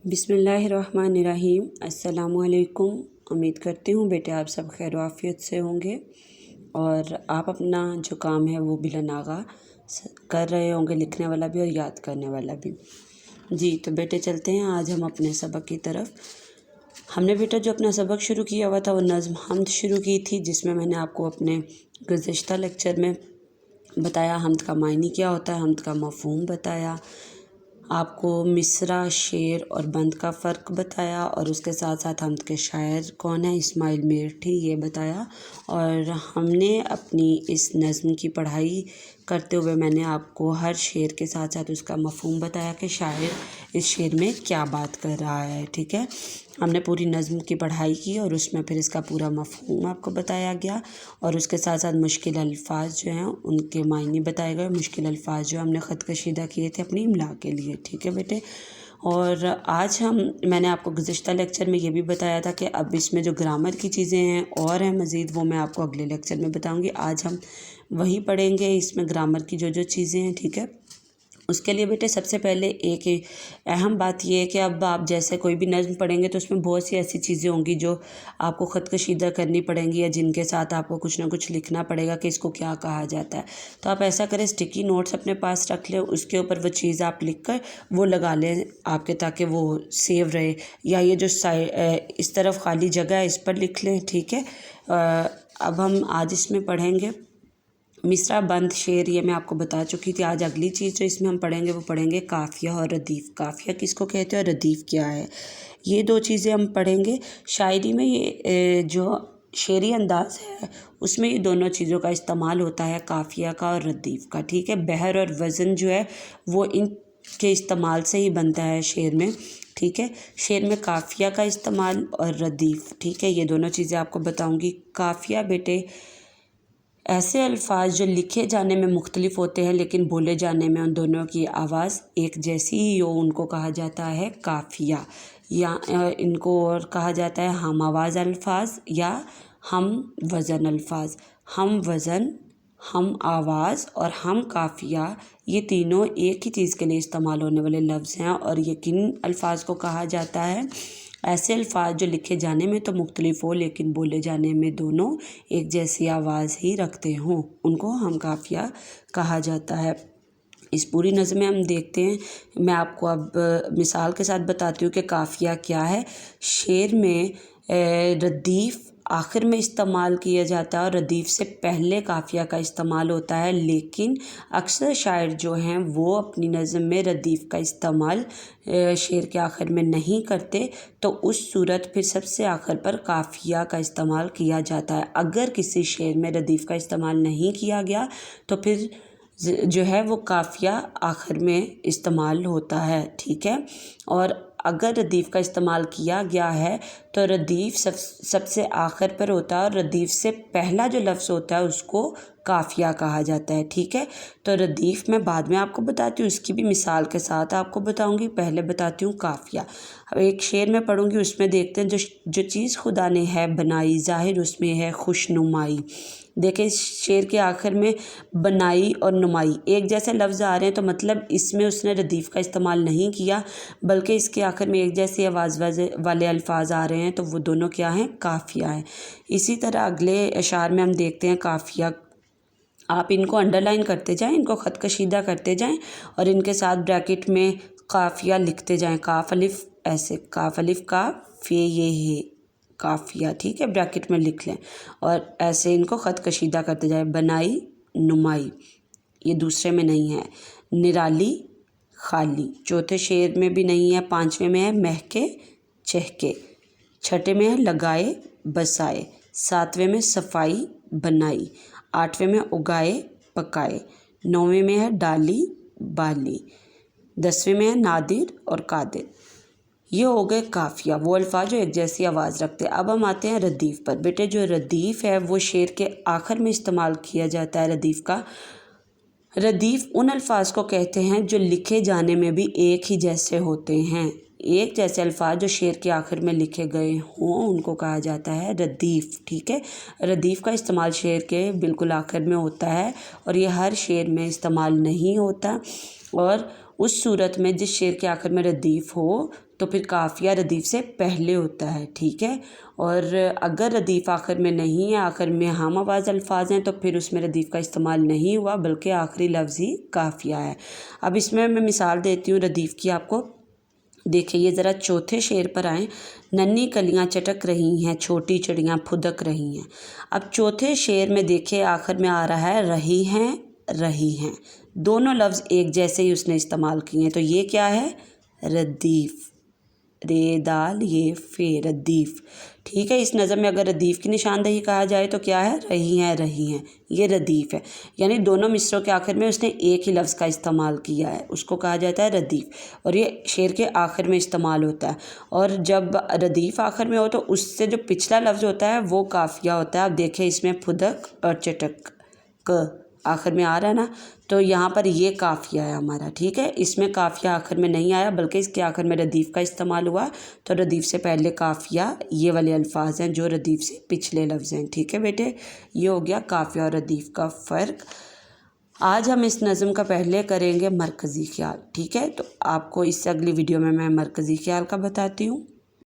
बिस्मिल्लाहिर्रहमानिर्रहीम। अस्सलामुअलैकुम। उम्मीद करती हूँ बेटे आप सब खैर आफियत से होंगे और आप अपना जो काम है वो बिलानागा कर रहे होंगे, लिखने वाला भी और याद करने वाला भी। जी तो बेटे चलते हैं आज हम अपने सबक की तरफ। हमने बेटा जो अपना सबक शुरू किया हुआ था वो नज़्म हमद शुरू की थी, जिसमें मैंने आपको अपने गुज़िश्ता लेक्चर में बताया हमद का मायने क्या होता है, हमद का मफ़हूम बताया, आपको मिसरा, शेर और बंद का फ़र्क बताया और उसके साथ साथ हमद के शायर कौन है, इस्माइल मेरठी, ये बताया। और हमने अपनी इस नज़्म की पढ़ाई करते हुए मैंने आपको हर शेर के साथ साथ उसका मफ़हूम बताया कि शायर इस शेर में क्या बात कर रहा है। ठीक है, हमने पूरी नज़्म की पढ़ाई की और उसमें फिर इसका पूरा मफ़हूम आपको बताया गया और उसके साथ साथ मुश्किल अल्फाज जो हैं उनके मायने बताए गए। मुश्किल अल्फाज जो हमने ख़त कशीदा किए थे अपनी इमला के लिए। ठीक है बेटे, और आज मैंने आपको गुज़िश्ता लेक्चर में ये भी बताया था कि अब इसमें जो ग्रामर की चीज़ें हैं और हैं मज़ीद, वो मैं आपको अगले लेक्चर में बताऊँगी। आज हम वही पढ़ेंगे इसमें ग्रामर की जो चीज़ें हैं। ठीक है, उसके लिए बेटे सबसे पहले एक अहम बात यह है कि अब आप जैसे कोई भी नज़्म पढ़ेंगे तो उसमें बहुत सी ऐसी चीज़ें होंगी जो आपको ख़त कशीदा करनी पड़ेंगी या जिनके साथ आपको कुछ ना कुछ लिखना पड़ेगा कि इसको क्या कहा जाता है। तो आप ऐसा करें, स्टिकी नोट्स अपने पास रख लें, उसके ऊपर वो चीज़ आप लिख कर वो लगा लें आपके, ताकि वो सेव रहे। या ये जो इस तरफ खाली जगह है इस पर लिख लें। ठीक है, अब हम आज इसमें पढ़ेंगे मिसरा, बंद, शेर, ये मैं आपको बता चुकी थी। आज अगली चीज़ जो इसमें हम पढ़ेंगे वो पढ़ेंगे काफ़िया और रदीफ़। काफ़िया किसको कहते हैं और रदीफ़ क्या है, ये दो चीज़ें हम पढ़ेंगे। शायरी में ये जो शेरी अंदाज़ है उसमें ये दोनों चीज़ों का इस्तेमाल होता है, काफ़िया का और रदीफ़ का। ठीक है, बहर और वज़न जो है वो इन के इस्तेमाल से ही बनता है शेर में। ठीक है, शेर में काफ़िया का इस्तेमाल और रदीफ़। ठीक है, ये दोनों चीज़ें आपको बताऊँगी। काफ़िया बेटे ऐसे अल्फाज जो लिखे जाने में मुख्तलिफ होते हैं लेकिन बोले जाने में उन दोनों की आवाज़ एक जैसी ही हो, उनको कहा जाता है काफ़िया। या इनको और कहा जाता है हम आवाज़ अल्फाज या हम वज़न अल्फाज। हम वज़न, हम आवाज़ और हम काफ़िया, ये तीनों एक ही चीज़ के लिए इस्तेमाल होने वाले लफ्ज़ हैं और ये किन अल्फाज को कहा जाता है, ऐसे अल्फाज जो लिखे जाने में तो मुख्तलिफ हो लेकिन बोले जाने में दोनों एक जैसी आवाज़ ही रखते हों, उनको हम काफ़िया कहा जाता है। इस पूरी नज़्म में हम देखते हैं, मैं आपको अब मिसाल के साथ बताती हूँ कि काफ़िया क्या है। शेर में रदीफ़ आखिर में इस्तेमाल किया जाता है और रदीफ़ से पहले काफ़िया का इस्तेमाल होता है, लेकिन अक्सर शायर जो हैं वो अपनी नज़्म में रदीफ़ का इस्तेमाल शेर के आखिर में नहीं करते, तो उस सूरत फिर सबसे आखिर पर काफ़िया का इस्तेमाल किया जाता है। अगर किसी शेर में रदीफ़ का इस्तेमाल नहीं किया गया तो फिर जो है वो काफ़िया आखिर में इस्तेमाल होता है। ठीक है, और अगर रदीफ़ का इस्तेमाल किया गया है तो रदीफ़ सबसे आखिर पर होता है और रदीफ़ से पहला जो लफ्ज़ होता है उसको काफ़िया कहा जाता है। ठीक है, तो रदीफ़ मैं बाद में आपको बताती हूँ, उसकी भी मिसाल के साथ आपको बताऊँगी। पहले बताती हूँ काफ़िया। अब एक शेर में पढ़ूँगी, उसमें देखते हैं जो चीज़ खुदा ने है बनाई, ज़ाहिर उसमें है खुशनुमाई। देखें इस शेर के आखिर में बनाई और नुमाई एक जैसे लफ्ज़ आ रहे हैं, तो मतलब इसमें उसने रदीफ़ का इस्तेमाल नहीं किया बल्कि इसके आखिर में एक जैसी आवाज़ वाले अल्फाज आ रहे हैं, तो वो दोनों क्या हैं, काफ़िया हैं। इसी तरह अगले अशार में हम देखते हैं काफ़िया। आप इनको अंडरलाइन करते जाएं, इनको ख़त कशीदा करते जाएं और इनके साथ ब्रैकेट में काफ़िया लिखते जाएं। काफ अलिफ, ऐसे काफ अलिफ का फे ये है काफ़िया। ठीक है, ब्रैकेट में लिख लें और ऐसे इनको ख़त कशीदा करते जाएं। बनाई, नुमाई, ये दूसरे में नहीं है। निराली, खाली, चौथे शेर में भी नहीं है। पाँचवें में है महके, चहके, छठे में है लगाए, बसाए, सातवें में सफाई, बनाई, आठवें में उगाए, पकाए, नौवें में है डाली, बाली, 10वें में है नादिर और कादिर। ये हो गए काफ़िया, वो अल्फाज जो एक जैसी आवाज़ रखते हैं। अब हम आते हैं रदीफ़ पर। बेटे जो रदीफ़ है वो शेर के आखिर में इस्तेमाल किया जाता है रदीफ़ का। रदीफ़ उन अल्फाज को कहते हैं जो लिखे जाने में भी एक ही जैसे होते हैं। एक जैसे अल्फाज जो शेर के आखिर में लिखे गए हों उनको कहा जाता है रदीफ़। ठीक है, रदीफ़ का इस्तेमाल शेर के बिल्कुल आखिर में होता है और ये हर शेर में इस्तेमाल नहीं होता। और उस सूरत में जिस शेर के आखिर में रदीफ़ हो तो फिर काफ़िया रदीफ़ से पहले होता है, ठीक है। और अगर रदीफ़ आखिर में नहीं है, आखिर में हम आवाज़ अल्फाज हैं, तो फिर उसमें रदीफ़ का इस्तेमाल नहीं हुआ बल्कि आखिरी लफ्ज़ ही काफ़िया है। अब इसमें मैं मिसाल देती हूँ रदीफ़ की आपको। देखिए ये ज़रा चौथे शेर पर आएँ। नन्ही कलियां चटक रही हैं, छोटी चिड़ियां फुदक रही हैं। अब चौथे शेर में देखिए आखिर में आ रहा है रही हैं। दोनों लफ्ज़ एक जैसे ही उसने इस्तेमाल किए हैं, तो ये क्या है, रदीफ़। रे दाल ये फे, रदीफ़, ठीक है। इस नज़म में अगर रदीफ़ की निशानदेही कहा जाए तो क्या है, रही हैं, ये रदीफ़ है। यानी दोनों मिसरों के आखिर में उसने एक ही लफ्ज़ का इस्तेमाल किया है, उसको कहा जाता है रदीफ़। और ये शेर के आखिर में इस्तेमाल होता है। और जब रदीफ़ आखिर में हो तो उससे जो पिछला लफ्ज़ होता है वो काफ़िया होता है। अब देखें इसमें फुदक और चटक क आखिर में आ रहा है ना, तो यहाँ पर ये काफ़िया है हमारा, ठीक है। इसमें काफ़िया आखिर में नहीं आया बल्कि इसके आखिर में रदीफ़ का इस्तेमाल हुआ। तो रदीफ़ से पहले काफ़िया ये वाले अल्फाज हैं जो रदीफ़ से पिछले लफ्ज़ हैं, ठीक है बेटे। ये हो गया काफ़िया और रदीफ़ का फ़र्क। आज हम इस नज़म का पहले करेंगे मरकज़ी ख़्याल, ठीक है। तो आपको इससे अगली वीडियो में मैं मरकज़ी ख़्याल का बताती हूँ।